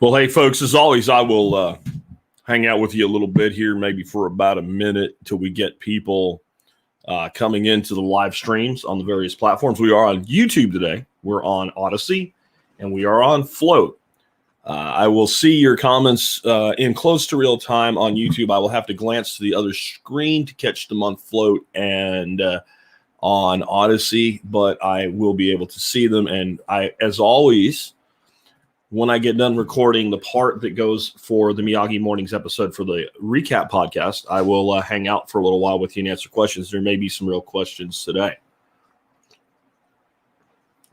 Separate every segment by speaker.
Speaker 1: Well, hey, folks, as always, I will hang out with you a little bit here, maybe for about a minute till we get people coming into the live streams on the various platforms. We are on YouTube today. We're on Odyssey, and we are on Float. I will see your comments in close to real time on YouTube. I will have to glance to the other screen to catch them on Float and on Odyssey, but I will be able to see them. And I, as always, when I get done recording the part that goes for the Miyagi Mornings episode for the recap podcast, I will hang out for a little while with you and answer questions. There may be some real questions today.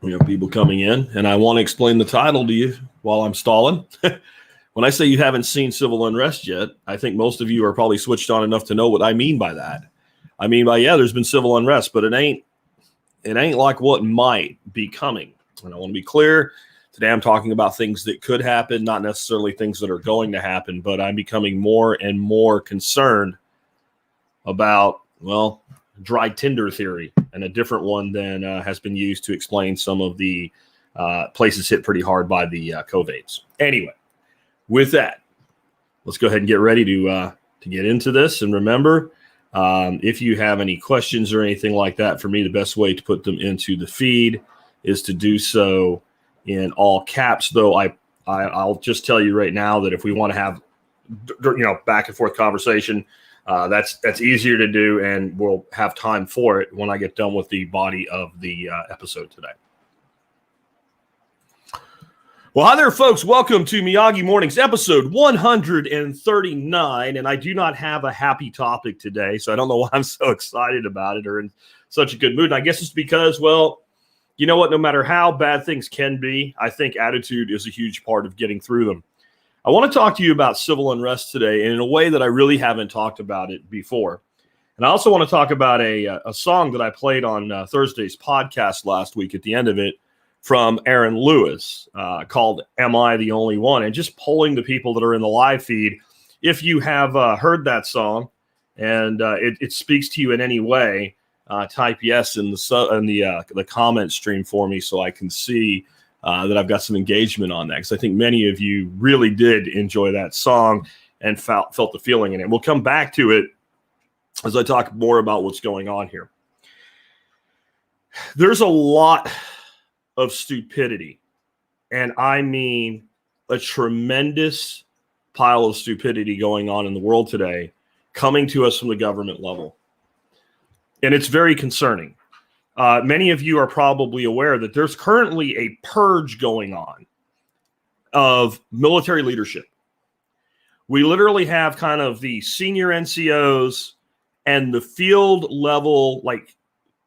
Speaker 1: We have people coming in, and I want to explain the title to you while I'm stalling. When I say you haven't seen Civil Unrest yet, I think most of you are probably switched on enough to know what I mean by that. I mean by, yeah, there's been civil unrest, but it ain't like what might be coming. And I want to be clear. Today I'm talking about things that could happen, not necessarily things that are going to happen, but I'm becoming more and more concerned about, well, dry tinder theory, and a different one than has been used to explain some of the places hit pretty hard by the COVIDs. Anyway, with that, let's go ahead and get ready to get into this. And remember, if you have any questions or anything like that, for me, the best way to put them into the feed is to do so in all caps, though I'll just tell you right now that if we want to have, back and forth conversation, that's easier to do, and we'll have time for it when I get done with the body of the episode today. Well, hi there, folks. Welcome to Miyagi Mornings, episode 139, and I do not have a happy topic today, so I don't know why I'm so excited about it or in such a good mood. And I guess it's because, well, you know what? No matter how bad things can be, I think attitude is a huge part of getting through them. I want to talk to you about civil unrest today, and in a way that I really haven't talked about it before. And I also want to talk about a song that I played on Thursday's podcast last week at the end of it from Aaron Lewis called Am I the Only One? And just polling the people that are in the live feed, if you have heard that song and it speaks to you in any way, type yes in the comment stream for me so I can see that I've got some engagement on that, because I think many of you really did enjoy that song and felt the feeling in it. We'll come back to it as I talk more about what's going on here. There's a lot of stupidity, and I mean a tremendous pile of stupidity going on in the world today, coming to us from the government level. And it's very concerning. Many of you are probably aware that there's currently a purge going on of military leadership. We literally have kind of the senior NCOs and the field level, like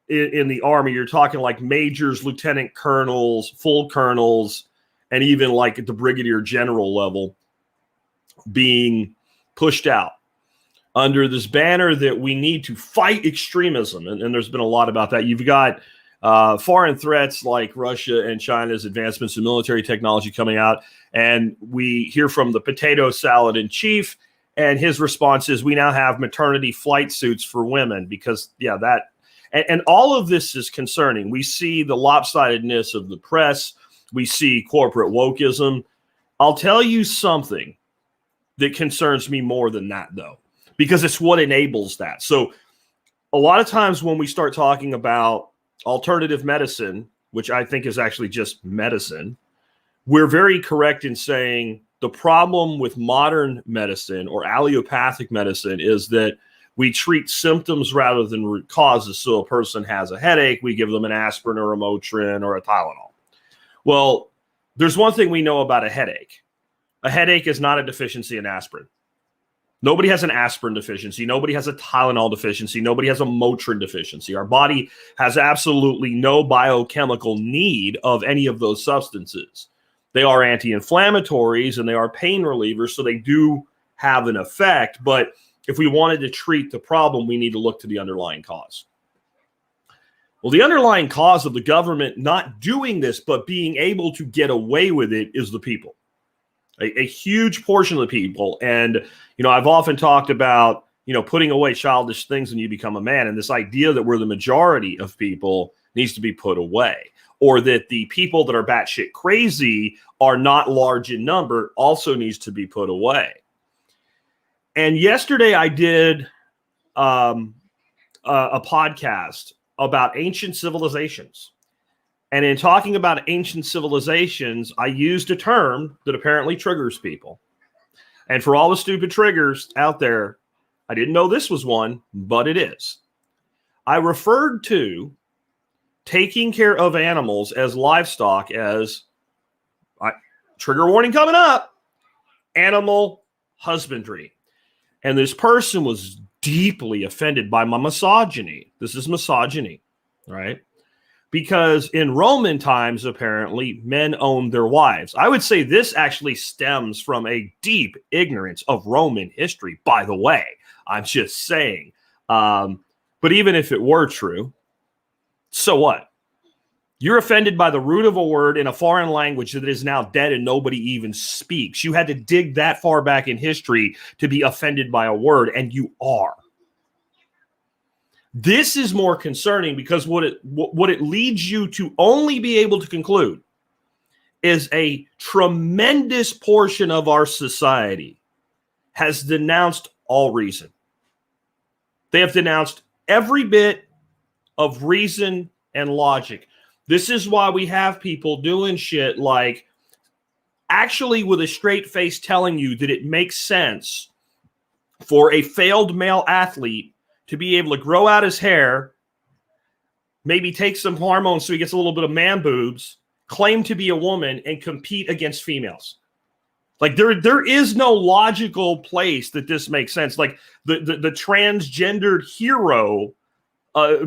Speaker 1: in the Army, you're talking like majors, lieutenant colonels, full colonels, and even like at the brigadier general level being pushed out under this banner that we need to fight extremism. And there's been a lot about that. You've got foreign threats like Russia and China's advancements in military technology coming out. And we hear from the potato salad in chief, and his response is, we now have maternity flight suits for women because, yeah, that. And all of this is concerning. We see the lopsidedness of the press. We see corporate wokeism. I'll tell you something that concerns me more than that, though, because it's what enables that. So a lot of times when we start talking about alternative medicine, which I think is actually just medicine, we're very correct in saying the problem with modern medicine or allopathic medicine is that we treat symptoms rather than root causes. So a person has a headache, we give them an aspirin or a Motrin or a Tylenol. Well, there's one thing we know about a headache. A headache is not a deficiency in aspirin. Nobody has an aspirin deficiency. Nobody has a Tylenol deficiency. Nobody has a Motrin deficiency. Our body has absolutely no biochemical need of any of those substances. They are anti-inflammatories and they are pain relievers, so they do have an effect. But if we wanted to treat the problem, we need to look to the underlying cause. Well, the underlying cause of the government not doing this, but being able to get away with it, is the people. A huge portion of the people. And, I've often talked about, putting away childish things when you become a man. And this idea that we're the majority of people needs to be put away. or that the people that are batshit crazy are not large in number also needs to be put away. And yesterday I did a podcast about ancient civilizations. And in talking about ancient civilizations, I used a term that apparently triggers people. And for all the stupid triggers out there, I didn't know this was one, but it is. I referred to taking care of animals as livestock as, trigger warning coming up, animal husbandry. And this person was deeply offended by my misogyny. This is misogyny, right? Because in Roman times, apparently, men owned their wives. I would say this actually stems from a deep ignorance of Roman history, by the way. I'm just saying. But even if it were true, so what? You're offended by the root of a word in a foreign language that is now dead and nobody even speaks. You had to dig that far back in history to be offended by a word, and you are. This is more concerning because what it leads you to only be able to conclude is a tremendous portion of our society has denounced all reason. They have denounced every bit of reason and logic. This is why we have people doing shit like actually with a straight face telling you that it makes sense for a failed male athlete to be able to grow out his hair, maybe take some hormones so he gets a little bit of man boobs, claim to be a woman, and compete against females. Like there is no logical place that this makes sense. Like the transgendered hero,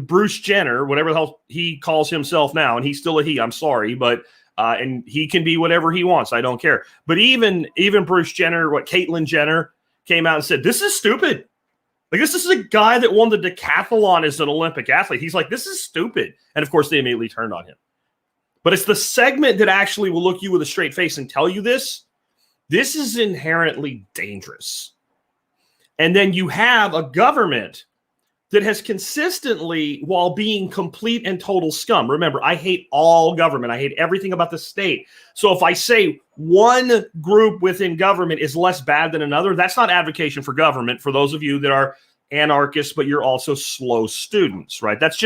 Speaker 1: Bruce Jenner, whatever the hell he calls himself now, and he's still a he, I'm sorry, but and he can be whatever he wants. I don't care. But even Bruce Jenner, Caitlyn Jenner came out and said, this is stupid. Like, this is a guy that won the decathlon as an Olympic athlete. He's like, this is stupid. And of course, they immediately turned on him. But it's the segment that actually will look you with a straight face and tell you this. This is inherently dangerous. And then you have a government that has consistently, while being complete and total scum. Remember, I hate all government. I hate everything about the state. So if I say one group within government is less bad than another, that's not advocacy for government for those of you that are anarchists, but you're also slow students, right? That's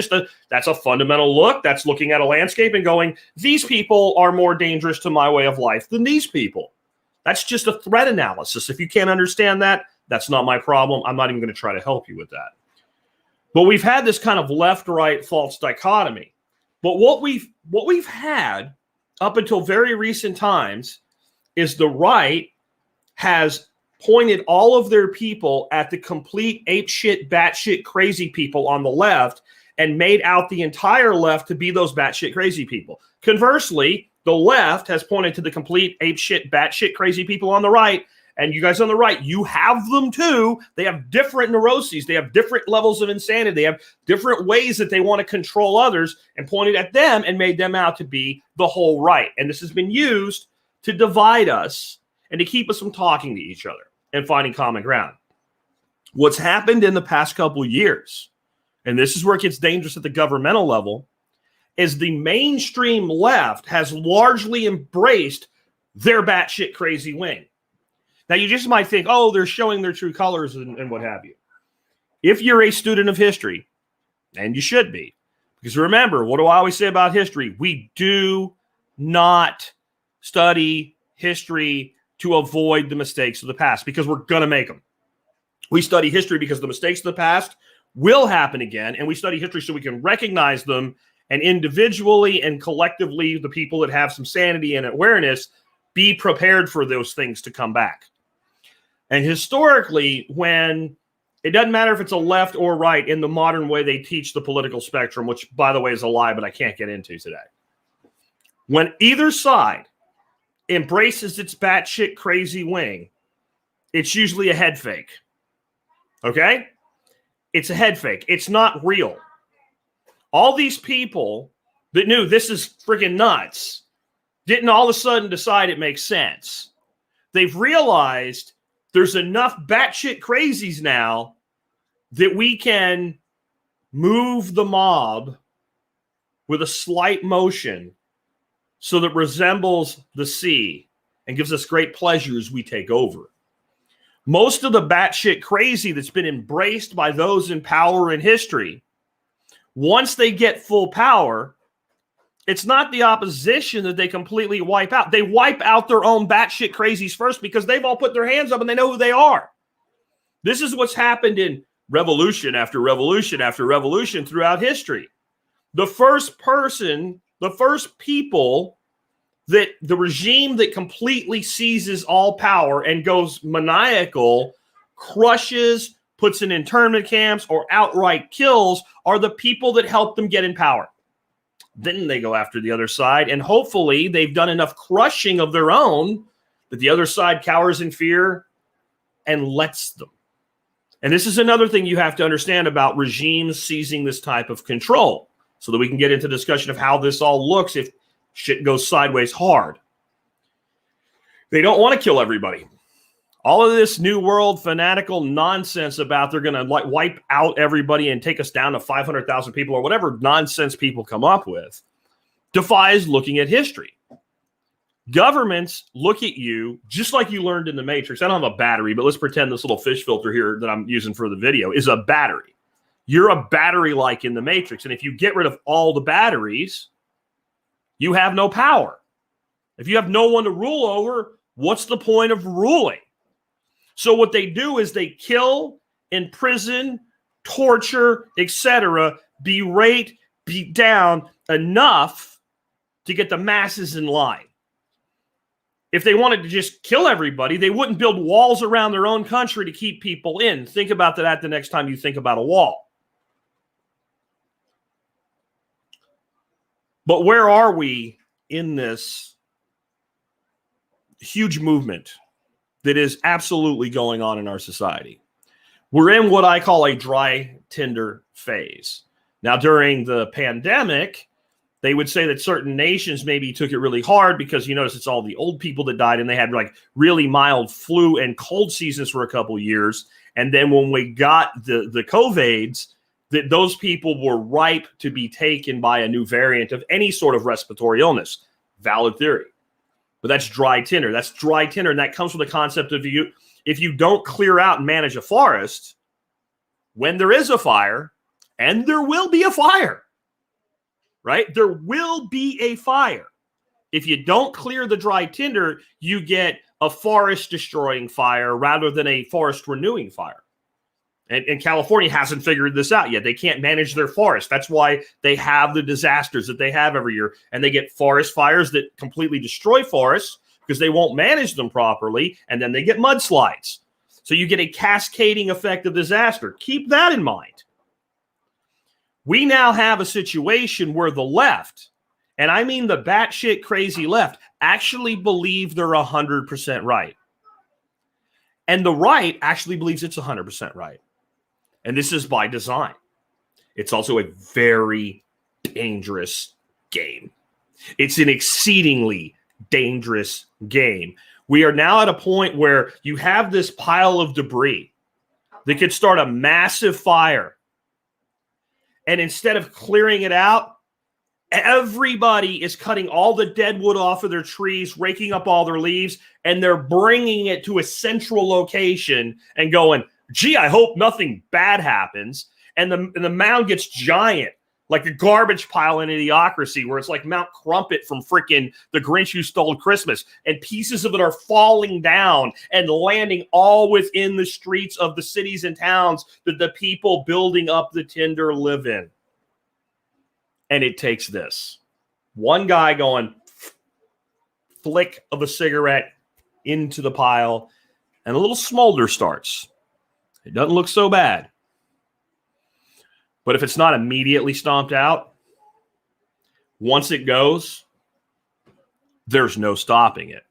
Speaker 1: a fundamental look. That's looking at a landscape and going, these people are more dangerous to my way of life than these people. That's just a threat analysis. If you can't understand that, that's not my problem. I'm not even going to try to help you with that. But we've had this kind of left-right false dichotomy. But what we've had up until very recent times is the right has pointed all of their people at the complete apeshit, batshit crazy people on the left and made out the entire left to be those batshit crazy people. Conversely, the left has pointed to the complete apeshit, batshit crazy people on the right. And you guys on the right, you have them too. They have different neuroses. They have different levels of insanity. They have different ways that they want to control others, and pointed at them and made them out to be the whole right. And this has been used to divide us and to keep us from talking to each other and finding common ground. What's happened in the past couple of years, and this is where it gets dangerous at the governmental level, is the mainstream left has largely embraced their batshit crazy wing. Now, you just might think, oh, they're showing their true colors and what have you. If you're a student of history, and you should be, because remember, what do I always say about history? We do not study history to avoid the mistakes of the past, because we're going to make them. We study history because the mistakes of the past will happen again, and we study history so we can recognize them, and individually and collectively, the people that have some sanity and awareness, be prepared for those things to come back. And historically, when it doesn't matter if it's a left or right in the modern way they teach the political spectrum, which, by the way, is a lie, but I can't get into today. When either side embraces its batshit crazy wing, it's usually a head fake. Okay? It's a head fake. It's not real. All these people that knew this is freaking nuts didn't all of a sudden decide it makes sense. They've realized there's enough batshit crazies now that we can move the mob with a slight motion so that resembles the sea and gives us great pleasure as we take over. Most of the batshit crazy that's been embraced by those in power in history, once they get full power, it's not the opposition that they completely wipe out. They wipe out their own batshit crazies first because they've all put their hands up and they know who they are. This is what's happened in revolution after revolution after revolution throughout history. The first people that the regime that completely seizes all power and goes maniacal, crushes, puts in internment camps, or outright kills are the people that help them get in power. Then they go after the other side, and hopefully they've done enough crushing of their own that the other side cowers in fear and lets them. And this is another thing you have to understand about regimes seizing this type of control, so that we can get into discussion of how this all looks if shit goes sideways hard. They don't want to kill everybody. All of this new world fanatical nonsense about they're going to like wipe out everybody and take us down to 500,000 people or whatever nonsense people come up with defies looking at history. Governments look at you just like you learned in the Matrix. I don't have a battery, but let's pretend this little fish filter here that I'm using for the video is a battery. You're a battery like in the Matrix. And if you get rid of all the batteries, you have no power. If you have no one to rule over, what's the point of ruling? So what they do is they kill, imprison, torture, etc., berate, beat down enough to get the masses in line. If they wanted to just kill everybody, they wouldn't build walls around their own country to keep people in. Think about that the next time you think about a wall. But where are we in this huge movement that is absolutely going on in our society? We're in what I call a dry tinder phase. Now, during the pandemic, they would say that certain nations maybe took it really hard because you notice it's all the old people that died and they had like really mild flu and cold seasons for a couple of years. And then when we got the COVIDs, that those people were ripe to be taken by a new variant of any sort of respiratory illness. Valid theory. But that's dry tinder. That's dry tinder. And that comes from the concept of if you don't clear out and manage a forest, when there is a fire, and there will be a fire, right? There will be a fire. If you don't clear the dry tinder, you get a forest destroying fire rather than a forest renewing fire. And California hasn't figured this out yet. They can't manage their forest. That's why they have the disasters that they have every year. And they get forest fires that completely destroy forests because they won't manage them properly. And then they get mudslides. So you get a cascading effect of disaster. Keep that in mind. We now have a situation where the left, and I mean the batshit crazy left, actually believe they're 100% right. And the right actually believes it's 100% right. And this is by design. It's also a very dangerous game. It's an exceedingly dangerous game. We are now at a point where you have this pile of debris that could start a massive fire. And instead of clearing it out, everybody is cutting all the dead wood off of their trees, raking up all their leaves, and they're bringing it to a central location and going, gee, I hope nothing bad happens. And the mound gets giant, like a garbage pile in Idiocracy, where it's like Mount Crumpet from freaking The Grinch Who Stole Christmas. And pieces of it are falling down and landing all within the streets of the cities and towns that the people building up the tinder live in. And it takes this. One guy going flick of a cigarette into the pile, and a little smolder starts. It doesn't look so bad. But if it's not immediately stomped out, once it goes, there's no stopping it.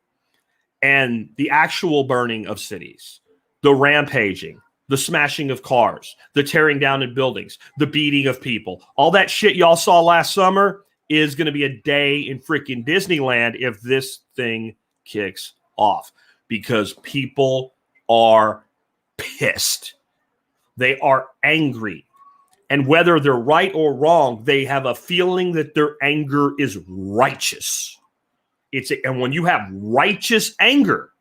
Speaker 1: And the actual burning of cities, the rampaging, the smashing of cars, the tearing down of buildings, the beating of people, all that shit y'all saw last summer is going to be a day in freaking Disneyland if this thing kicks off. Because people are pissed. They are angry. And whether they're right or wrong, they have a feeling that their anger is righteous. And when you have righteous anger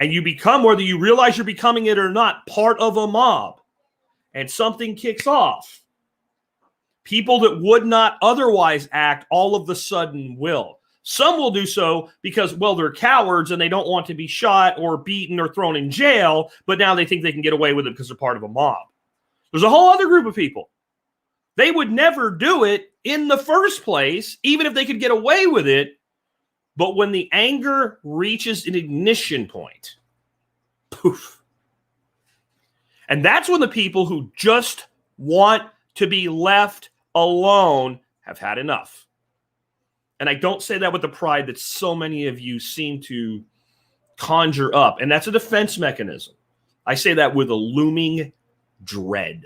Speaker 1: and you become, whether you realize you're becoming it or not, part of a mob, and something kicks off, people that would not otherwise act all of a sudden will. Some will do so because, well, they're cowards and they don't want to be shot or beaten or thrown in jail, but now they think they can get away with it because they're part of a mob. There's a whole other group of people. They would never do it in the first place, even if they could get away with it. But when the anger reaches an ignition point, poof. And that's when the people who just want to be left alone have had enough. And I don't say that with the pride that so many of you seem to conjure up. And that's a defense mechanism. I say that with a looming dread.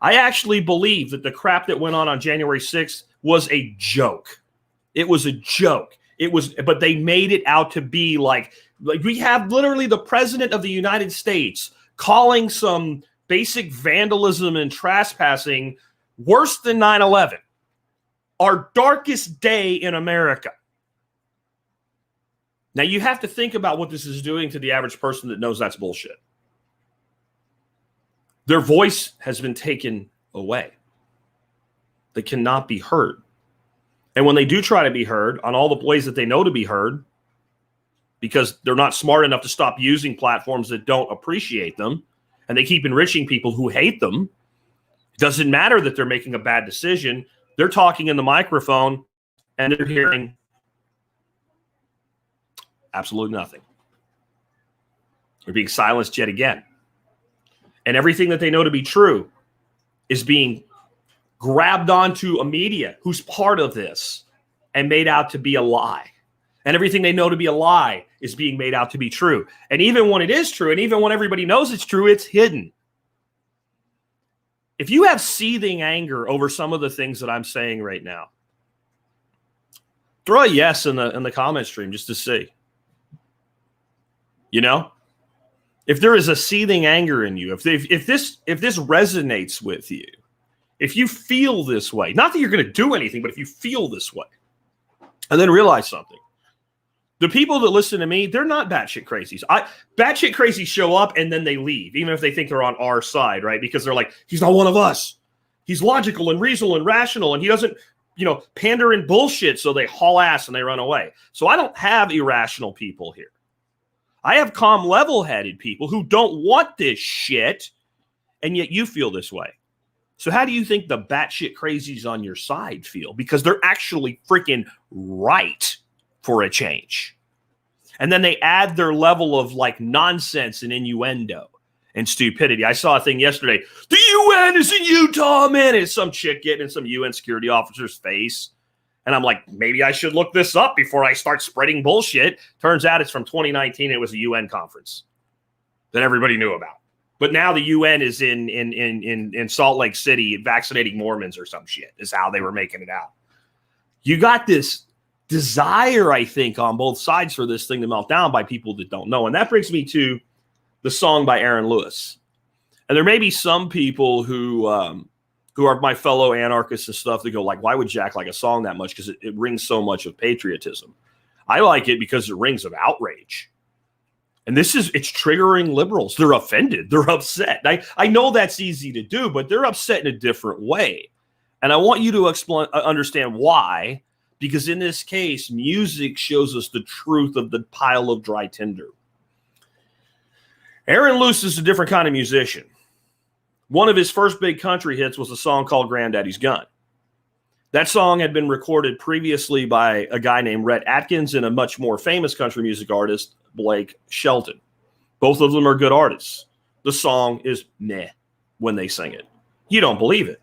Speaker 1: I actually believe that the crap that went on January 6th was a joke. It was a joke. But they made it out to be like we have literally the president of the United States calling some basic vandalism and trespassing worse than 9/11. Our darkest day in America. Now you have to think about what this is doing to the average person that knows that's bullshit. Their voice has been taken away. They cannot be heard. And when they do try to be heard on all the ways that they know to be heard, because they're not smart enough to stop using platforms that don't appreciate them, and they keep enriching people who hate them, it doesn't matter that they're making a bad decision. They're talking in the microphone and they're hearing absolutely nothing. They're being silenced yet again. And everything that they know to be true is being grabbed onto a media who's part of this and made out to be a lie. And everything they know to be a lie is being made out to be true. And even when it is true, and even when everybody knows it's true, it's hidden. If you have seething anger over some of the things that I'm saying right now, throw a yes in the comment stream just to see. You know? If there is a seething anger in you, if this resonates with you, if you feel this way, not that you're going to do anything, but if you feel this way, and then realize something. The people that listen to me, they're not batshit crazies. Batshit crazies show up and then they leave, even if they think they're on our side, right? Because they're like, he's not one of us. He's logical and reasonable and rational, and he doesn't, pander and bullshit, so they haul ass and they run away. So I don't have irrational people here. I have calm, level-headed people who don't want this shit, and yet you feel this way. So how do you think the batshit crazies on your side feel? Because they're actually freaking right for a change. And then they add their level of nonsense and innuendo and stupidity. I saw a thing yesterday. The UN is in Utah, man. It's some chick getting in some UN security officer's face. And I'm like, maybe I should look this up before I start spreading bullshit. Turns out it's from 2019. It was a UN conference that everybody knew about. But now the UN is in Salt Lake City vaccinating Mormons or some shit is how they were making it out. You got this desire, I think, on both sides for this thing to melt down by people that don't know. And that brings me to the song by Aaron Lewis. And there may be some people who are my fellow anarchists and stuff that go why would Jack like a song that much? Because it rings so much of patriotism. I like it because it rings of outrage. And it's triggering liberals. They're offended. They're upset. I know that's easy to do, but they're upset in a different way. And I want you to understand why, because in this case, music shows us the truth of the pile of dry tinder. Aaron Lewis is a different kind of musician. One of his first big country hits was a song called Granddaddy's Gun. That song had been recorded previously by a guy named Rhett Atkins and a much more famous country music artist, Blake Shelton. Both of them are good artists. The song is meh when they sing it. You don't believe it.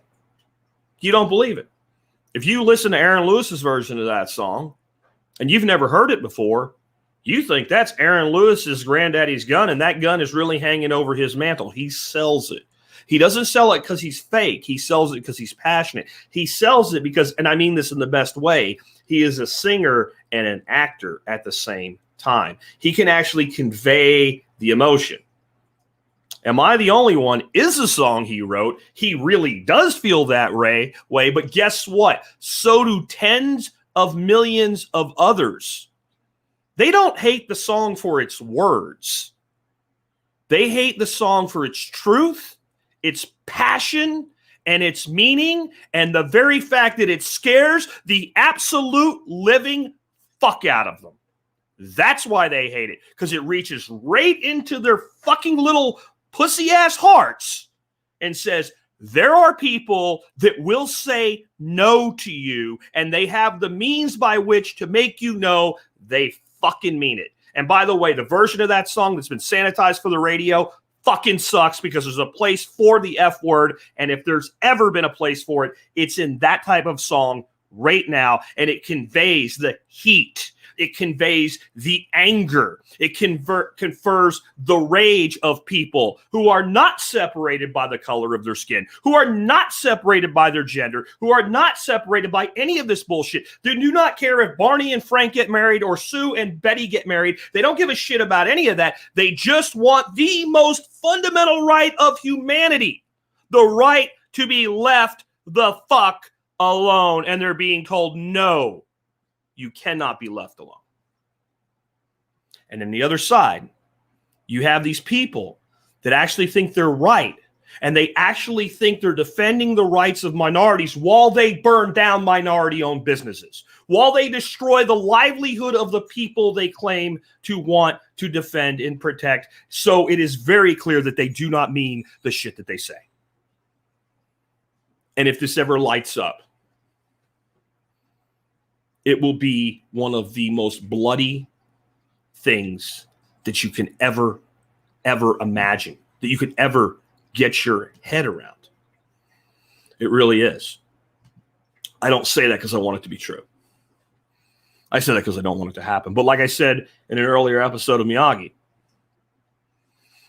Speaker 1: You don't believe it. If you listen to Aaron Lewis's version of that song and you've never heard it before, you think that's Aaron Lewis's Granddaddy's Gun, and that gun is really hanging over his mantle. He sells it. He doesn't sell it because he's fake. He sells it because he's passionate. He sells it because, and I mean this in the best way, he is a singer and an actor at the same time. He can actually convey the emotion. Am I the Only One is a song he wrote. He really does feel that way, but guess what? So do tens of millions of others They don't hate the song for its words. They hate the song for its truth, its passion, and its meaning, and the very fact that it scares the absolute living fuck out of them. That's why they hate it, because it reaches right into their fucking little pussy-ass hearts and says, there are people that will say no to you, and they have the means by which to make you know they fucking mean it. And by the way, the version of that song that's been sanitized for the radio fucking sucks, because there's a place for the F word, and if there's ever been a place for it, it's in that type of song right now, and it conveys the heat. It conveys the anger. It confers the rage of people who are not separated by the color of their skin, who are not separated by their gender, who are not separated by any of this bullshit. They do not care if Barney and Frank get married or Sue and Betty get married. They don't give a shit about any of that. They just want the most fundamental right of humanity, the right to be left the fuck alone. And they're being told, no, you cannot be left alone. And on the other side, you have these people that actually think they're right, and they actually think they're defending the rights of minorities while they burn down minority-owned businesses, while they destroy the livelihood of the people they claim to want to defend and protect. So it is very clear that they do not mean the shit that they say. And if this ever lights up, it will be one of the most bloody things that you can ever imagine, that you could ever get your head around. It really is. I don't say that because I want it to be true. I say that because I don't want it to happen. But like I said in an earlier episode of Miyagi,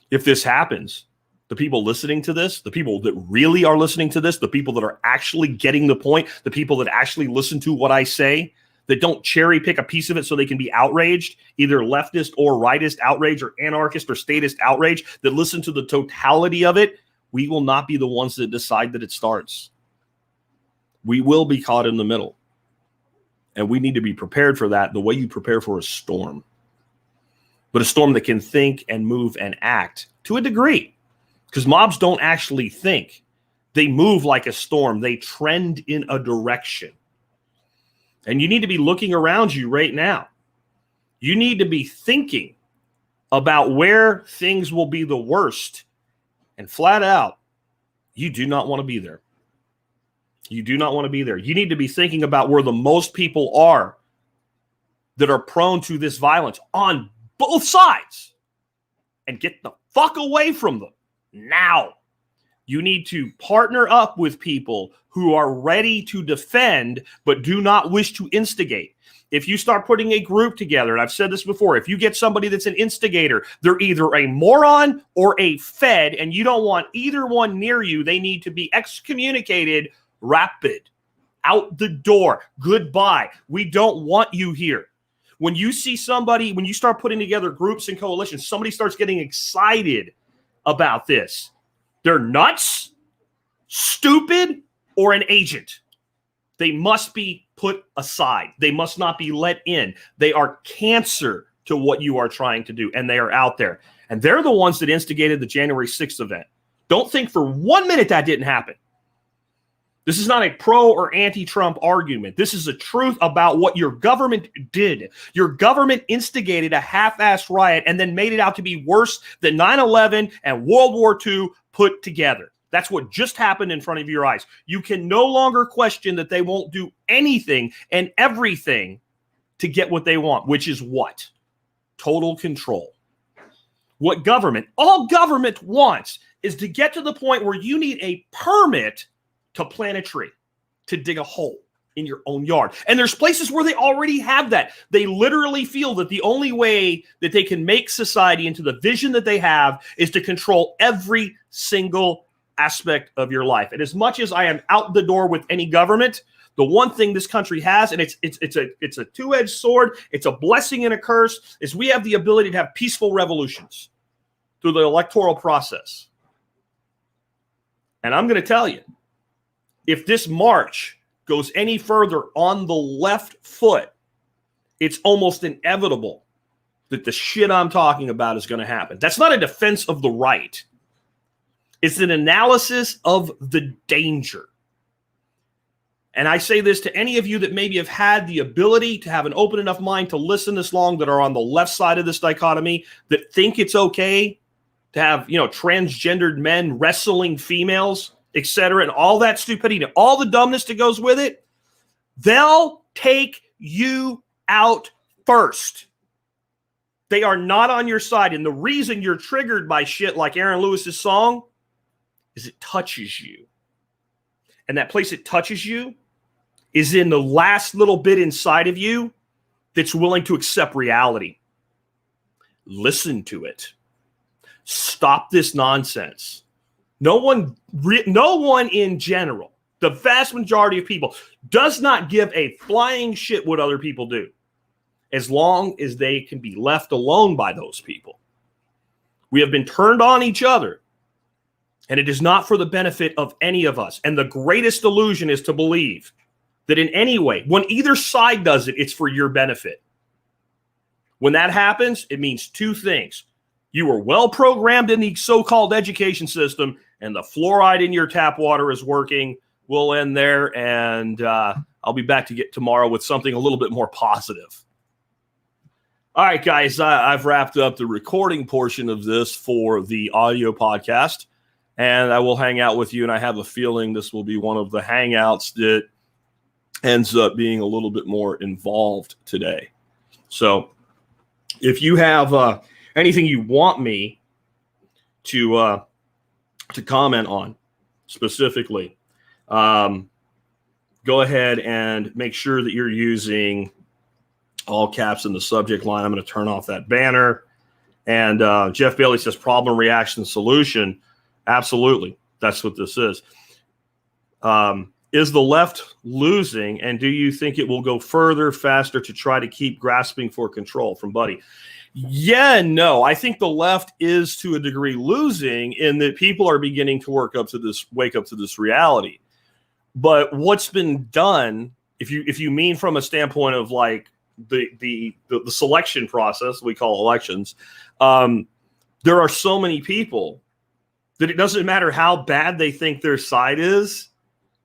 Speaker 1: if this happens, the people listening to this, the people that really are listening to this, the people that are actually getting the point, the people that actually listen to what I say, that don't cherry pick a piece of it so they can be outraged, either leftist or rightist outrage or anarchist or statist outrage, that listen to the totality of it, we will not be the ones that decide that it starts. We will be caught in the middle. And we need to be prepared for that the way you prepare for a storm. But a storm that can think and move and act to a degree. Because mobs don't actually think. They move like a storm. They trend in a direction. And you need to be looking around you right now. You need to be thinking about where things will be the worst. And flat out, you do not want to be there. You do not want to be there. You need to be thinking about where the most people are that are prone to this violence on both sides. And get the fuck away from them now. You need to partner up with people who are ready to defend but do not wish to instigate. If you start putting a group together, and I've said this before, if you get somebody that's an instigator, they're either a moron or a fed, and you don't want either one near you. They need to be excommunicated rapid. Out the door. Goodbye. We don't want you here. When you see somebody, when you start putting together groups and coalitions, somebody starts getting excited about this. They're nuts, stupid, or an agent. They must be put aside. They must not be let in. They are cancer to what you are trying to do, and they are out there. And they're the ones that instigated the January 6th event. Don't think for 1 minute that didn't happen. This is not a pro or anti-Trump argument. This is the truth about what your government did. Your government instigated a half-assed riot and then made it out to be worse than 9/11 and World War II put together. That's what just happened in front of your eyes. You can no longer question that they won't do anything and everything to get what they want, which is what? Total control. What all government wants is to get to the point where you need a permit to plant a tree, to dig a hole in your own yard. And there's places where they already have that. They literally feel that the only way that they can make society into the vision that they have is to control every single aspect of your life. And as much as I am out the door with any government, the one thing this country has, and it's a two-edged sword, it's a blessing and a curse, is we have the ability to have peaceful revolutions through the electoral process. And I'm going to tell you, if this march goes any further on the left foot, it's almost inevitable that the shit I'm talking about is going to happen. That's not a defense of the right. It's an analysis of the danger. And I say this to any of you that maybe have had the ability to have an open enough mind to listen this long, that are on the left side of this dichotomy, that think it's okay to have, transgendered men wrestling females, etc., and all that stupidity, all the dumbness that goes with it. They'll take you out first. They are not on your side. And the reason you're triggered by shit like Aaron Lewis's song is it touches you. And that place it touches you is in the last little bit inside of you that's willing to accept reality. Listen to it. Stop this nonsense. No one in general, the vast majority of people, does not give a flying shit what other people do, as long as they can be left alone by those people. We have been turned on each other, and it is not for the benefit of any of us. And the greatest illusion is to believe that in any way, when either side does it, it's for your benefit. When that happens, it means two things. You were well programmed in the so-called education system, and the fluoride in your tap water is working. We'll end there, and I'll be back tomorrow with something a little bit more positive. All right, guys, I've wrapped up the recording portion of this for the audio podcast, and I will hang out with you, and I have a feeling this will be one of the hangouts that ends up being a little bit more involved today. So if you have anything you want me to comment on specifically, go ahead and make sure that you're using all caps in the subject line. I'm going to turn off that banner. And Jeff Bailey says problem, reaction, solution. Absolutely. That's what this is. Is the left losing, and do you think it will go further, faster to try to keep grasping for control? From Buddy. Yeah and no. I think the left is to a degree losing in that people are beginning to wake up to this reality. But what's been done, if you mean from a standpoint of like the selection process we call elections, there are so many people that it doesn't matter how bad they think their side is,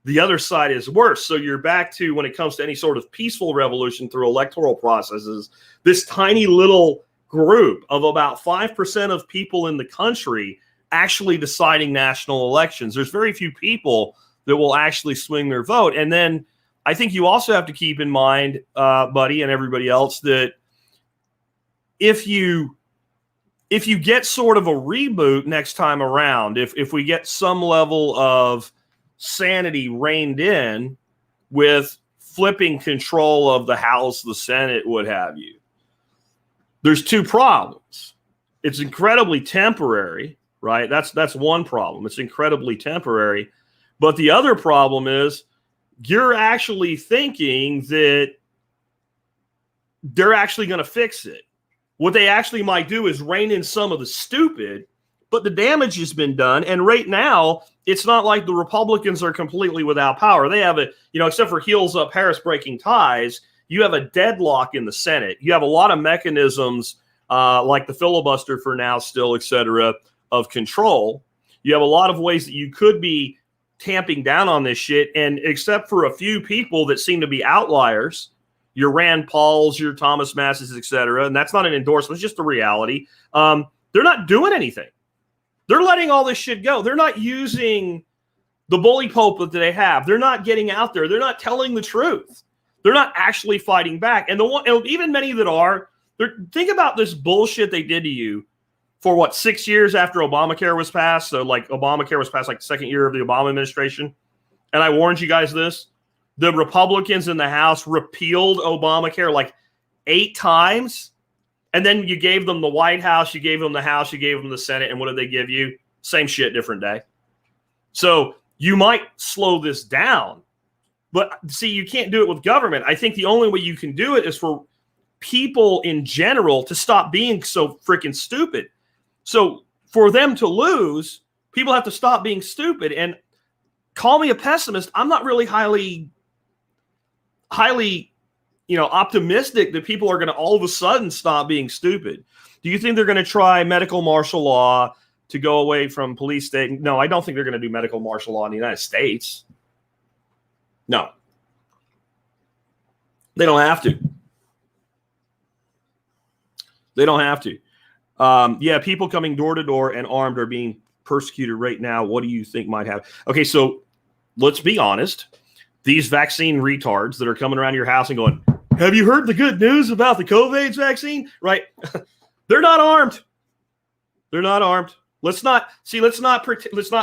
Speaker 1: the other side is worse. So you're back to, when it comes to any sort of peaceful revolution through electoral processes, this tiny little group of about 5% of people in the country actually deciding national elections. There's very few people that will actually swing their vote. And then I think you also have to keep in mind, Buddy and everybody else, that if you get sort of a reboot next time around, if we get some level of sanity reined in with flipping control of the House, the Senate, what have you, there's two problems. It's incredibly temporary, right? That's one problem. It's incredibly temporary. But the other problem is you're actually thinking that they're actually going to fix it. What they actually might do is rein in some of the stupid, but the damage has been done. And right now, it's not like the Republicans are completely without power. They have except for heels up Harris breaking ties, you have a deadlock in the Senate. You have a lot of mechanisms like the filibuster for now still, et cetera, of control. You have a lot of ways that you could be tamping down on this shit. And except for a few people that seem to be outliers, your Rand Pauls, your Thomas Masses, et cetera, and that's not an endorsement, it's just the reality. They're not doing anything. They're letting all this shit go. They're not using the bully pulpit that they have. They're not getting out there. They're not telling the truth. They're not actually fighting back. And even many that are, think about this bullshit they did to you for 6 years after Obamacare was passed. So like Obamacare was passed like the second year of the Obama administration. And I warned you guys this. The Republicans in the House repealed Obamacare like 8 times. And then you gave them the White House, you gave them the House, you gave them the Senate. And what did they give you? Same shit, different day. So you might slow this down. But see, you can't do it with government. I think the only way you can do it is for people in general to stop being so freaking stupid. So for them to lose, people have to stop being stupid. And call me a pessimist, I'm not really highly optimistic that people are going to all of a sudden stop being stupid. Do you think they're going to try medical martial law to go away from police state? No, I don't think they're going to do medical martial law in the United States. No. They don't have to. They don't have to. Yeah, people coming door to door and armed are being persecuted right now. What do you think might happen? Okay, so let's be honest. These vaccine retards that are coming around your house and going, have you heard the good news about the COVID vaccine? Right? They're not armed. They're not armed. Let's not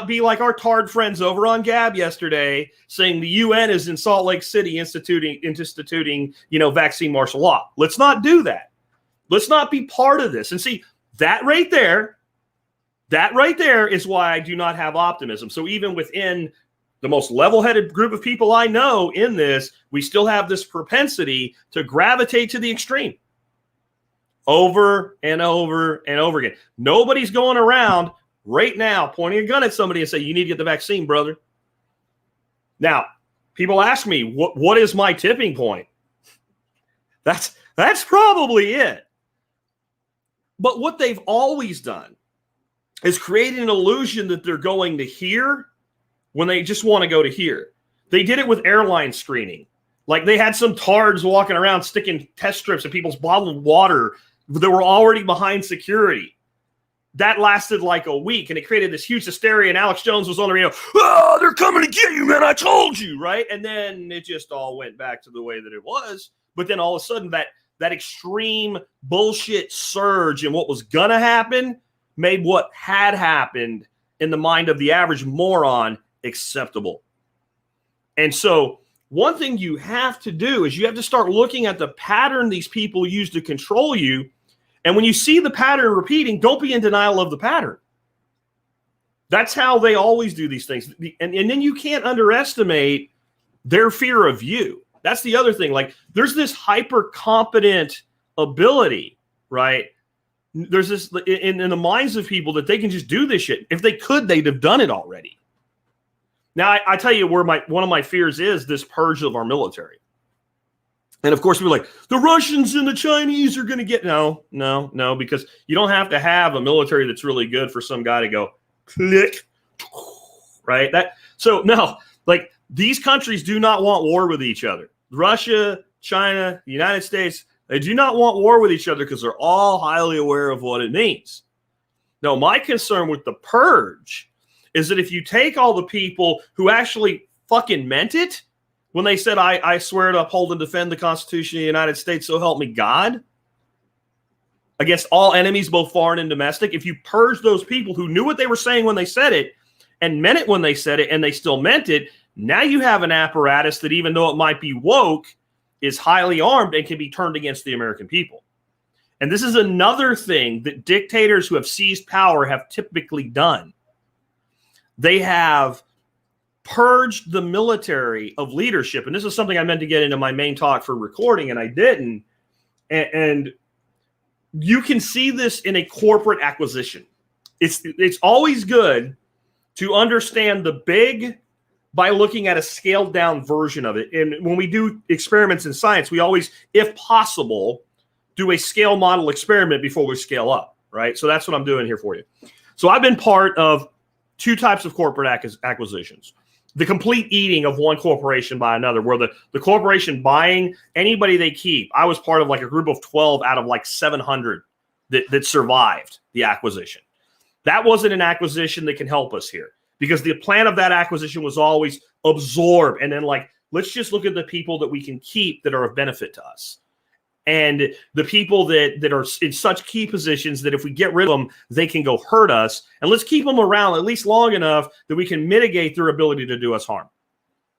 Speaker 1: be like our tard friends over on Gab yesterday saying the UN is in Salt Lake City instituting, vaccine martial law. Let's not do that. Let's not be part of this. And see, that right there is why I do not have optimism. So even within the most level-headed group of people I know in this, we still have this propensity to gravitate to the extreme over and over and over again. Nobody's going around right now pointing a gun at somebody and say, you need to get the vaccine, brother. Now, people ask me, what is my tipping point? That's probably it. But what they've always done is create an illusion that they're going to here when they just want to go to here. They did it with airline screening. Like they had some tards walking around sticking test strips in people's bottled water that were already behind security. That lasted like a week, and it created this huge hysteria, and Alex Jones was on the radio, oh, they're coming to get you, man, I told you, right? And then it just all went back to the way that it was. But then all of a sudden that extreme bullshit surge in what was going to happen made what had happened in the mind of the average moron acceptable. And so one thing you have to do is you have to start looking at the pattern these people use to control you. And when you see the pattern repeating, don't be in denial of the pattern. That's how they always do these things. And then you can't underestimate their fear of you. That's the other thing. Like there's this hyper competent ability, right? There's this in the minds of people that they can just do this shit. If they could, they'd have done it already. Now, I tell you where one of my fears is this purge of our military. And of course, we're like, the Russians and the Chinese are going to get no, because you don't have to have a military that's really good for some guy to go click, right? Like these countries do not want war with each other. Russia, China, the United States, they do not want war with each other because they're all highly aware of what it means. Now, my concern with the purge is that if you take all the people who actually fucking meant it when they said, I swear to uphold and defend the Constitution of the United States, so help me God, against all enemies, both foreign and domestic, if you purge those people who knew what they were saying when they said it and meant it when they said it and they still meant it, now you have an apparatus that even though it might be woke, is highly armed and can be turned against the American people. And this is another thing that dictators who have seized power have typically done. They have purged the military of leadership. And this is something I meant to get into my main talk for recording, and I didn't. And you can see this in a corporate acquisition. It's always good to understand the big by looking at a scaled down version of it. And when we do experiments in science, we always, if possible, do a scale model experiment before we scale up, right? So that's what I'm doing here for you. So I've been part of two types of corporate acquisitions. The complete eating of one corporation by another, where the corporation buying anybody they keep. I was part of like a group of 12 out of like 700 that survived the acquisition. That wasn't an acquisition that can help us here, because the plan of that acquisition was always absorb and then like, let's just look at the people that we can keep that are of benefit to us. And the people that are in such key positions that if we get rid of them, they can go hurt us. And let's keep them around at least long enough that we can mitigate their ability to do us harm.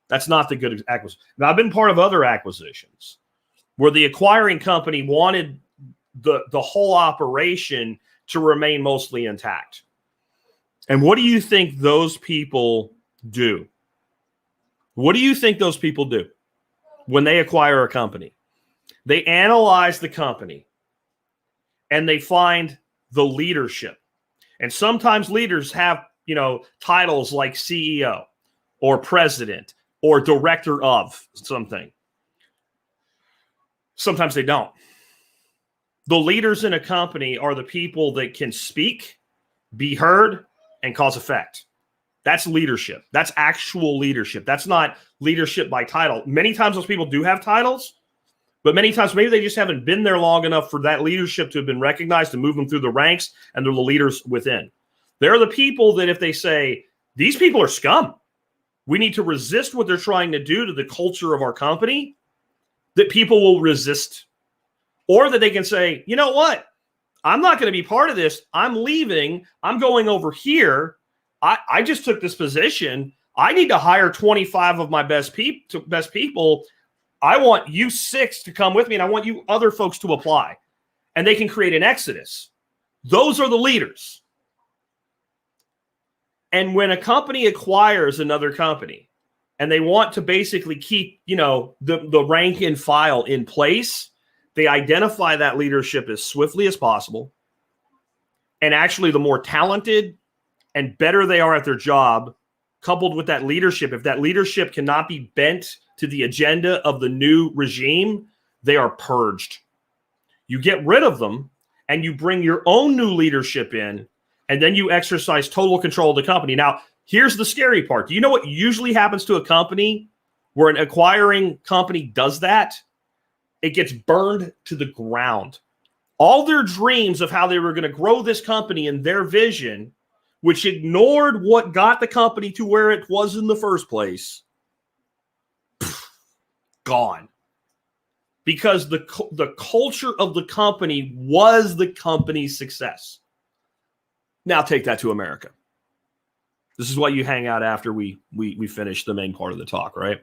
Speaker 1: That's not the good acquisition. Now, I've been part of other acquisitions where the acquiring company wanted the whole operation to remain mostly intact. And what do you think those people do? What do you think those people do when they acquire a company? They analyze the company and they find the leadership. And sometimes leaders have, titles like CEO or president or director of something. Sometimes they don't. The leaders in a company are the people that can speak, be heard, and cause effect. That's leadership. That's actual leadership. That's not leadership by title. Many times those people do have titles, but many times maybe they just haven't been there long enough for that leadership to have been recognized to move them through the ranks, and they're the leaders within. They're the people that if they say, these people are scum, we need to resist what they're trying to do to the culture of our company, that people will resist. Or that they can say, you know what? I'm not going to be part of this. I'm leaving. I'm going over here. I just took this position. I need to hire 25 of my best people. I want you 6 to come with me, and I want you other folks to apply. And they can create an exodus. Those are the leaders. And when a company acquires another company and they want to basically keep, the rank and file in place, they identify that leadership as swiftly as possible. And actually, the more talented and better they are at their job, coupled with that leadership, if that leadership cannot be bent to the agenda of the new regime, they are purged. You get rid of them and you bring your own new leadership in, and then you exercise total control of the company. Now, here's the scary part. Do you know what usually happens to a company where an acquiring company does that? It gets burned to the ground. All their dreams of how they were going to grow this company and their vision, which ignored what got the company to where it was in the first place, gone. Because the culture of the company was the company's success. Now take that to America. This is why you hang out after we finish the main part of the talk, right?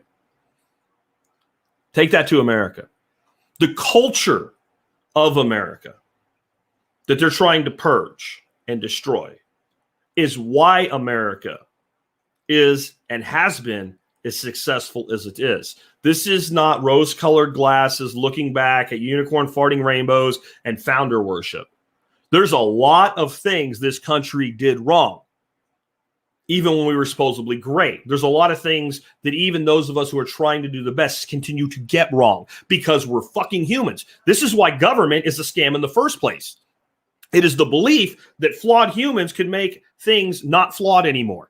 Speaker 1: Take that to America. The culture of America that they're trying to purge and destroy is why America is and has been as successful as it is. This is not rose-colored glasses looking back at unicorn farting rainbows and founder worship. There's a lot of things this country did wrong, even when we were supposedly great. There's a lot of things that even those of us who are trying to do the best continue to get wrong because we're fucking humans. This is why government is a scam in the first place. It is the belief that flawed humans can make things not flawed anymore.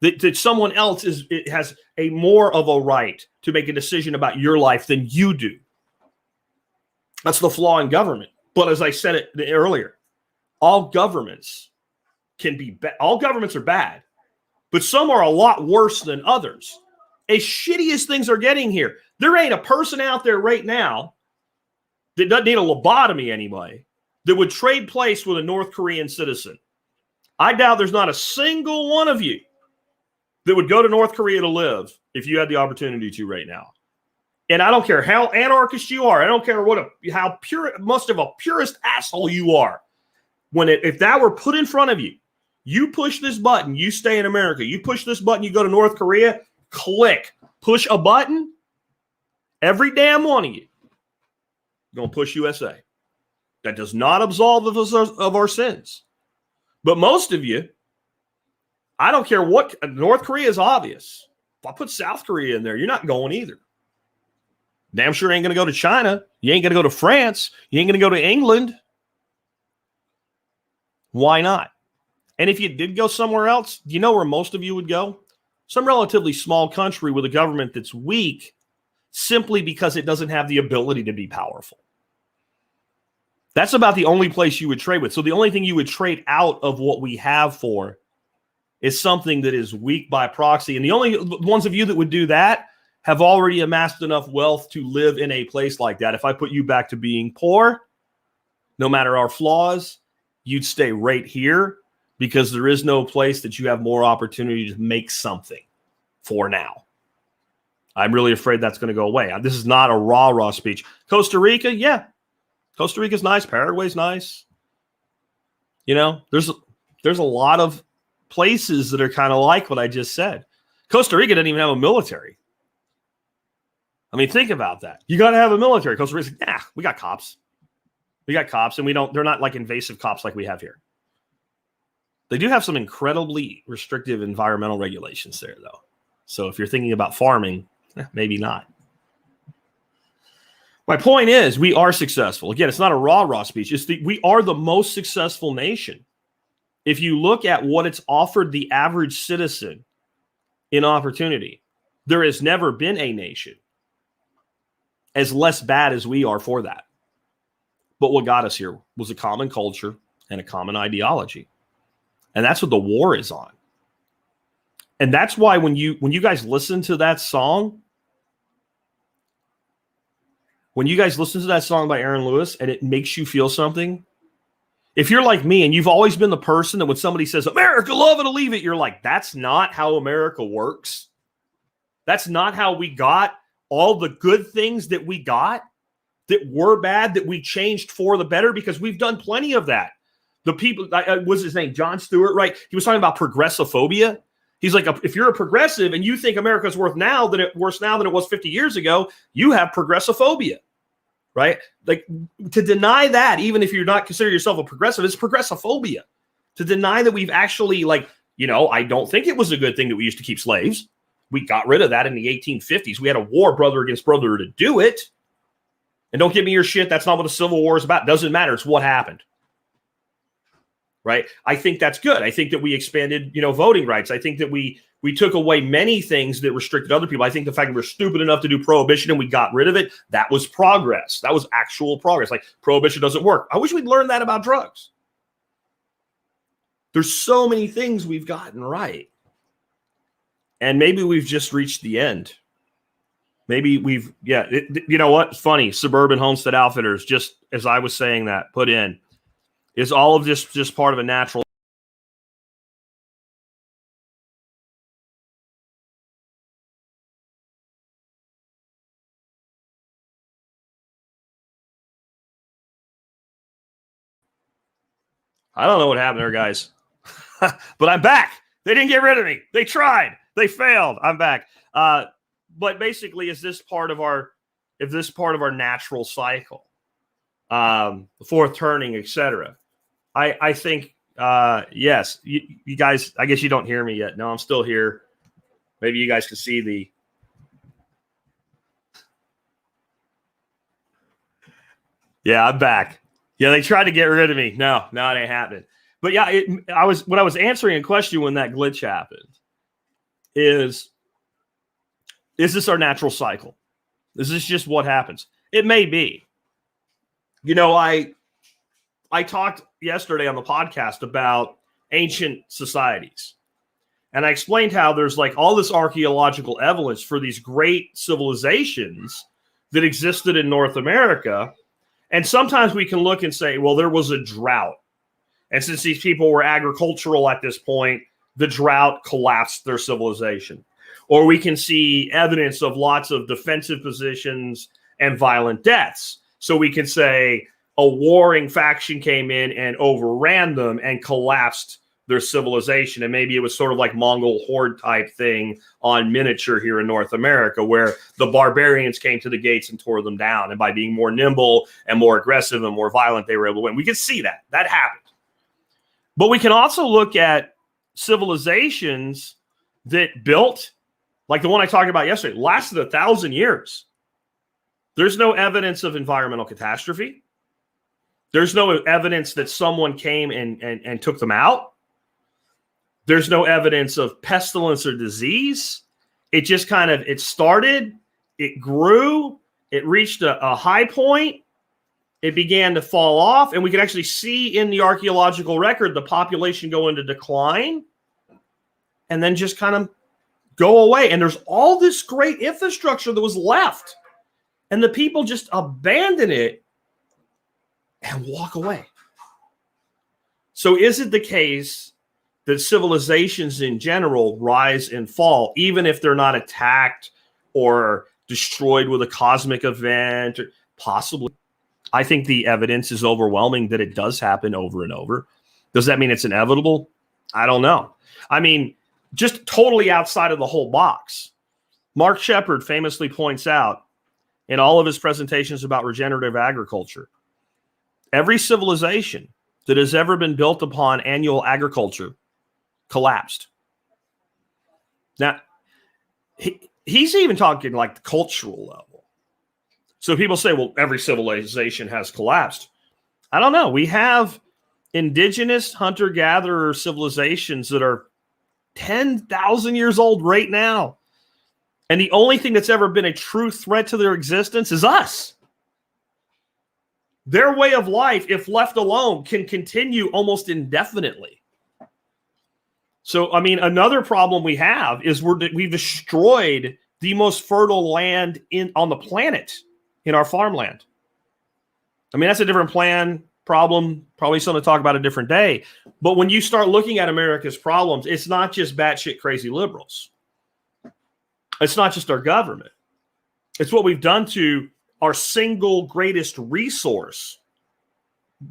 Speaker 1: That someone else has a more of a right to make a decision about your life than you do. That's the flaw in government. But as I said it earlier, all governments all governments are bad, but some are a lot worse than others. As shitty as things are getting here, there ain't a person out there right now that doesn't need a lobotomy anyway that would trade place with a North Korean citizen. I doubt there's not a single one of you that would go to North Korea to live if you had the opportunity to right now. And I don't care how anarchist you are. I don't care how much of a purist asshole you are. If that were put in front of you, you push this button, you stay in America. You push this button, you go to North Korea, click, push a button, every damn one of you going to push USA. That does not absolve us of our sins. But most of you, I don't care what, North Korea is obvious. If I put South Korea in there, you're not going either. Damn sure ain't going to go to China. You ain't going to go to France. You ain't going to go to England. Why not? And if you did go somewhere else, do you know where most of you would go? Some relatively small country with a government that's weak simply because it doesn't have the ability to be powerful. That's about the only place you would trade with. So the only thing you would trade out of what we have for is something that is weak by proxy. And the only ones of you that would do that have already amassed enough wealth to live in a place like that. If I put you back to being poor, no matter our flaws, you'd stay right here because there is no place that you have more opportunity to make something for now. I'm really afraid that's going to go away. This is not a rah-rah speech. Costa Rica, yeah. Costa Rica's nice. Paraguay's nice. There's a lot of places that are kind of like what I just said. Costa Rica didn't even have a military. I mean, think about that. You got to have a military. Costa Rica's like, we got cops. We got cops, and they're not like invasive cops like we have here. They do have some incredibly restrictive environmental regulations there, though. So if you're thinking about farming, maybe not. My point is, we are successful. Again, it's not a rah-rah speech. We are the most successful nation. If you look at what it's offered the average citizen in opportunity, there has never been a nation as less bad as we are for that. But what got us here was a common culture and a common ideology. And that's what the war is on. And that's why when you guys listen to that song, by Aaron Lewis and it makes you feel something, if you're like me and you've always been the person that when somebody says, America, love it or leave it, you're like, that's not how America works. That's not how we got all the good things that we got that were bad, that we changed for the better, because we've done plenty of that. The people, what's his name? Jon Stewart, right? He was talking about progressophobia. He's like, if you're a progressive and you think America's worse now than it was 50 years ago, you have progressophobia, right? Like, to deny that, even if you're not consider yourself a progressive, it's progressophobia. To deny that we've actually, like, I don't think it was a good thing that we used to keep slaves. We got rid of that in the 1850s. We had a war brother against brother to do it. And don't give me your shit. That's not what the Civil War is about. Doesn't matter. It's what happened. Right? I think that's good. I think that we expanded, voting rights. I think that we took away many things that restricted other people. I think the fact that we're stupid enough to do prohibition and we got rid of it, that was progress. That was actual progress. Like, prohibition doesn't work. I wish we'd learned that about drugs. There's so many things we've gotten right. And maybe we've just reached the end. Maybe you know what? It's funny. Suburban Homestead Outfitters, just as I was saying that, put in, is all of this just part of a natural? I don't know what happened there, guys. But I'm back. They didn't get rid of me. They tried. They failed. I'm back. But basically, is this part of our natural cycle? The fourth turning, etc. I think yes. You guys, I guess you don't hear me yet. No, I'm still here. Maybe you guys can see the. Yeah, I'm back. Yeah, they tried to get rid of me. No, it ain't happening. But yeah, I was answering a question when that glitch happened. Is this our natural cycle? Is this just what happens? It may be. I talked yesterday on the podcast about ancient societies. And I explained how there's like all this archaeological evidence for these great civilizations that existed in North America. And sometimes we can look and say, well, there was a drought. And since these people were agricultural at this point, the drought collapsed their civilization. Or we can see evidence of lots of defensive positions and violent deaths. So we can say a warring faction came in and overran them and collapsed their civilization. And maybe it was sort of like Mongol horde type thing on miniature here in North America, where the barbarians came to the gates and tore them down. And by being more nimble and more aggressive and more violent, they were able to win. We can see that. That happened. But we can also look at civilizations that built, like the one I talked about yesterday, lasted 1,000 years. There's no evidence of environmental catastrophe. There's no evidence that someone came and took them out. There's no evidence of pestilence or disease. It just it started, it grew, it reached a high point, it began to fall off, and we can actually see in the archaeological record the population go into decline and then just go away. And there's all this great infrastructure that was left, and the people just abandon it and walk away. So is it the case that civilizations in general rise and fall, even if they're not attacked or destroyed with a cosmic event? Or possibly. I think the evidence is overwhelming that it does happen over and over. Does that mean it's inevitable? I don't know. I mean, just totally outside of the whole box. Mark Shepard famously points out in all of his presentations about regenerative agriculture, every civilization that has ever been built upon annual agriculture collapsed. Now, he's even talking like the cultural level. So people say, well, every civilization has collapsed. I don't know. We have indigenous hunter-gatherer civilizations that are 10,000 years old right now. And the only thing that's ever been a true threat to their existence is us. Their way of life, if left alone, can continue almost indefinitely. So, I mean, another problem we have is we've destroyed the most fertile land on the planet in our farmland. I mean, that's a different problem, probably something to talk about a different day. But when you start looking at America's problems, it's not just batshit crazy liberals. It's not just our government. It's what we've done to our single greatest resource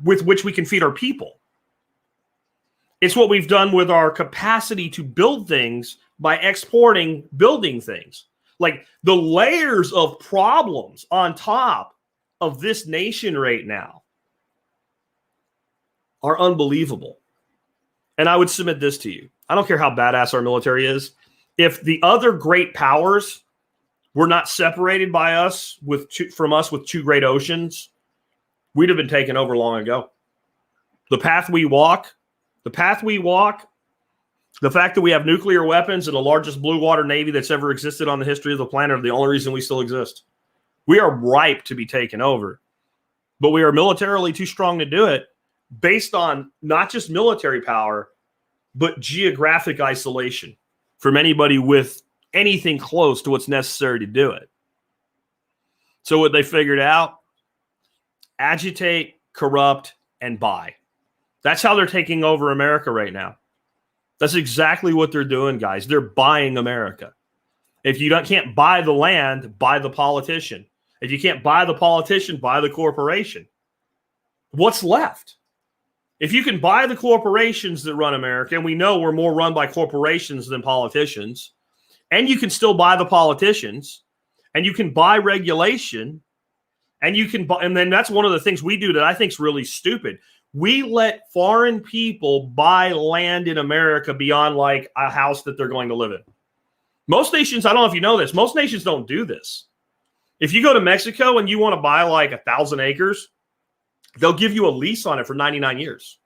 Speaker 1: with which we can feed our people. It's what we've done with our capacity to build things by exporting building things. Like the layers of problems on top of this nation right now are unbelievable. And I would submit this to you. I don't care how badass our military is. If the other great powers were not separated by us from us with two great oceans, we'd have been taken over long ago. The path we walk, the fact that we have nuclear weapons and the largest blue water navy that's ever existed on the history of the planet are the only reason we still exist. We are ripe to be taken over, but we are militarily too strong to do it based on not just military power, but geographic isolation from anybody with anything close to what's necessary to do it. So what they figured out, agitate, corrupt, and buy. That's how they're taking over America right now. That's exactly what they're doing, guys. They're buying America. If you can't buy the land, buy the politician. If you can't buy the politician, buy the corporation. What's left? If you can buy the corporations that run America, and we know we're more run by corporations than politicians, and you can still buy the politicians, and you can buy regulation, and you can buy, and then that's one of the things we do that I think is really stupid. We let foreign people buy land in America beyond like a house that they're going to live in. Most nations, I don't know if you know this, most nations don't do this. If you go to Mexico and you want to buy like 1,000 acres, they'll give you a lease on it for 99 years.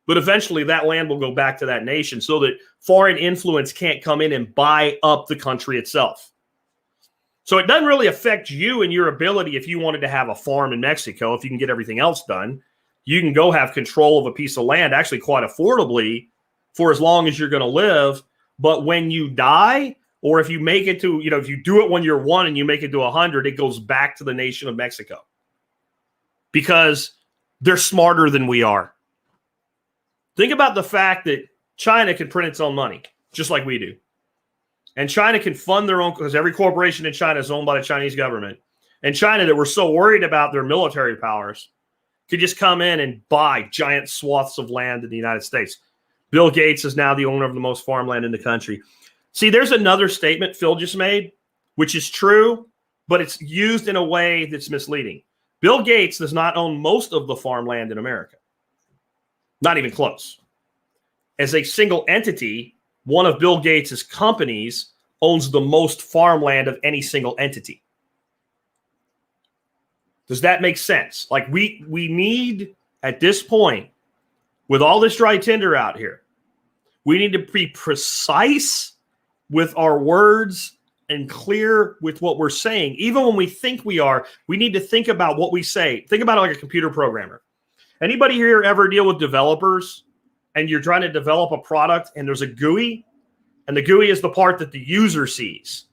Speaker 1: But eventually that land will go back to that nation so that foreign influence can't come in and buy up the country itself. So it doesn't really affect you and your ability if you wanted to have a farm in Mexico, if you can get everything else done. You can go have control of a piece of land actually quite affordably for as long as you're going to live. But when you die, or if you make it to, if you do it when you're 1 and you make it to 100, it goes back to the nation of Mexico. Because they're smarter than we are. Think about the fact that China can print its own money, just like we do. And China can fund their own, because every corporation in China is owned by the Chinese government. And China, that we're so worried about their military powers, could just come in and buy giant swaths of land in the United States. Bill Gates is now the owner of the most farmland in the country. See, there's another statement Phil just made, which is true, but it's used in a way that's misleading. Bill Gates does not own most of the farmland in America. Not even close. As a single entity, one of Bill Gates' companies owns the most farmland of any single entity. Does that make sense? Like we need, at this point, with all this dry tinder out here, we need to be precise with our words and clear with what we're saying. Even when we think we are, we need to think about what we say. Think about it like a computer programmer. Anybody here ever deal with developers and you're trying to develop a product and there's a GUI, and the GUI is the part that the user sees,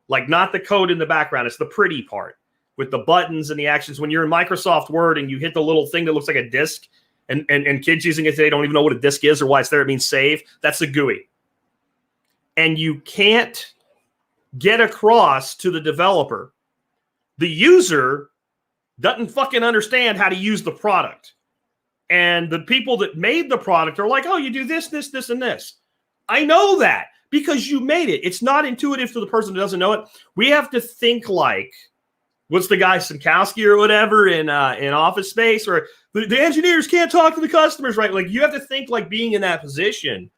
Speaker 1: like not the code in the background. It's the pretty part with the buttons and the actions. When you're in Microsoft Word and you hit the little thing that looks like a disk, and kids using it today don't even know what a disk is or why it's there. It means save. That's the GUI. And you can't get across to the developer. The user doesn't fucking understand how to use the product. And the people that made the product are like, oh, you do this, this, this, and this. I know that because you made it. It's not intuitive to the person who doesn't know it. We have to think like, what's the guy, Sinkowski or whatever in Office Space, or the engineers can't talk to the customers, right? Like you have to think like being in that position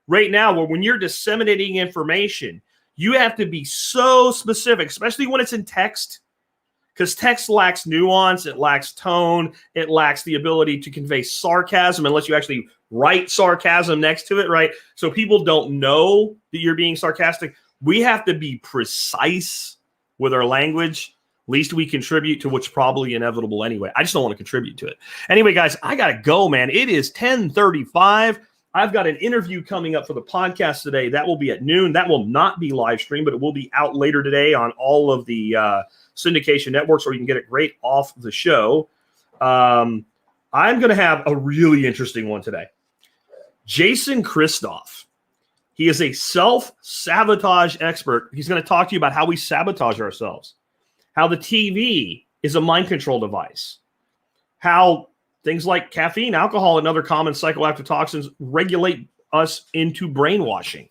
Speaker 1: right now, where when you're disseminating information, you have to be so specific, especially when it's in text. Because text lacks nuance, it lacks tone, it lacks the ability to convey sarcasm unless you actually write sarcasm next to it, right? So people don't know that you're being sarcastic. We have to be precise with our language. Least we contribute to what's probably inevitable anyway. I just don't want to contribute to it. Anyway, guys, I got to go, man. It is 10:35. I've got an interview coming up for the podcast today. That will be at noon. That will not be live stream, but it will be out later today on all of the syndication networks, or you can get it right off the show. I'm going to have a really interesting one today. Jason Christoff. He is a self-sabotage expert. He's going to talk to you about how we sabotage ourselves, how the TV is a mind control device, how things like caffeine, alcohol, and other common psychoactive toxins regulate us into brainwashing.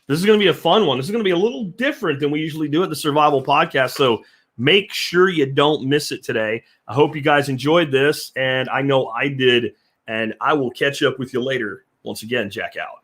Speaker 1: This is going to be a fun one. This is going to be a little different than we usually do at the Survival Podcast, so make sure you don't miss it today. I hope you guys enjoyed this, and I know I did, and I will catch up with you later. Once again, Jack out.